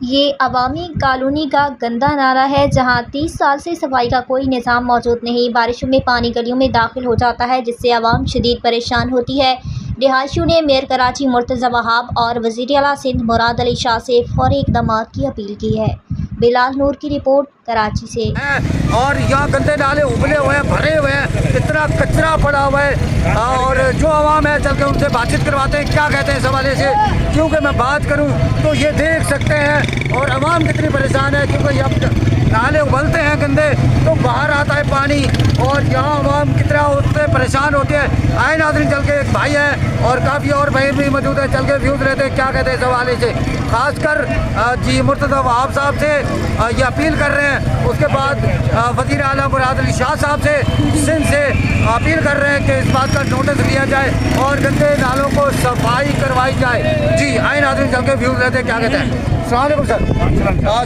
ये अवामी कॉलोनी का गंदा नाला है जहां 30 साल से सफाई का कोई निज़ाम मौजूद नहीं। बारिशों में पानी गलियों में दाखिल हो जाता है जिससे आवाम शदीद परेशान होती है। रिहायशियों ने मेयर कराची मुर्तज़ा वहाब और वज़ीर आला सिंध मुराद अली शाह से फौरी इक़दाम की अपील की है। बिलाल नूर की रिपोर्ट कराची से। और यहाँ गंदे नाले उबले हुए हैं, भरे हुए हैं, इतना कचरा पड़ा हुआ है। और जो आवाम है चल के उनसे बातचीत करवाते हैं क्या कहते हैं इस हवाले से, क्योंकि मैं बात करूं तो ये देख सकते हैं और आवाम कितनी परेशान है, क्योंकि अब नाले उबलते हैं गंदे तो बाहर आता है पानी और यहाँ आवाम कितना उससे परेशान होते हैं। आए नाज़रीन, चल के एक भाई है और काफ़ी और भाई भी मौजूद है, चल के व्यूज़ रहते हैं क्या कहते हैं इस हवाले से। खासकर जी मुर्तज़ा वहाब साहब से ये अपील कर रहे हैं, उसके बाद वज़ीर आला मुराद अली शाह साहब से सिंध से अपील कर रहे हैं कि इस बात का नोटिस लिया जाए और गंदे नालों को सफाई करवाई जाए। जी आए नाज़रीन, चल के व्यूज़ रहते हैं क्या कहते हैं। अस्सलाम सर।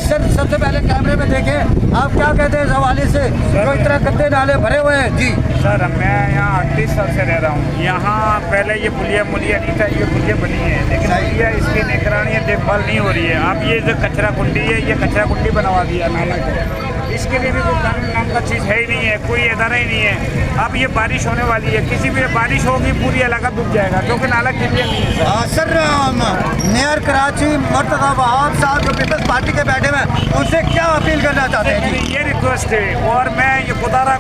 सर सबसे पहले कैमरे में देखें, आप क्या कहते हैं इस हवाले से जो इतना गंदे नाले भरे हुए हैं। जी सर, मैं यहाँ 38 साल से रह रहा हूँ। यहाँ पहले ये पुलिया नहीं था, ये पुलिया बनी है, लेकिन पुलिया इसकी निगरानी देखभाल नहीं हो रही है। अब ये जो कचरा कुंडी है, ये कचरा कुंडी बनवा दिया नाला को, इसके लिए भी कोई कानून नाम का चीज़ है ही नहीं है, कोई इदारा ही नहीं है। अब ये बारिश होने वाली है, किसी भी बारिश होगी पूरी इलाका डूब जाएगा क्योंकि नाला क्लियर नहीं है। सर मेयर कराची मुर्तज़ा वहाब साहब जो पीपल्स पार्टी के बैठे हुए उनसे क्या अपील करना चाहते हैं। ये रिक्वेस्ट है और मैं ये खुदारा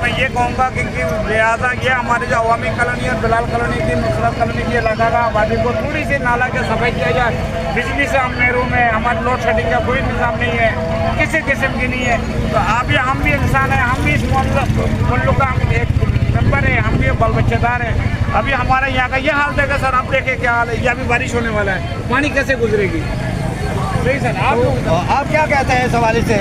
मैं ये कहूँगा कि लिहाजा ये हमारे जो अवामी कॉलोनी और बिलाल कॉलोनी की मुसरत कॉलोनी की इलाका का आबादी को थोड़ी सी नाला के सफाई किया जाए। बिजली से हम महरूम है, हमारे लोड शेडिंग का कोई निज़ाम नहीं है, किसी किस्म की नहीं है। तो आप ये हम भी इंसान हैं, हम भी इस मुल्क का एक मेंबर है, हम भी बाल बच्चेदार हैं। अभी हमारे यहाँ का ये हाल देगा सर, आप देखें क्या हाल है। ये अभी बारिश होने वाला है, पानी कैसे गुजरेगी। सही सर, आप क्या कहते हैं इस हवाले से।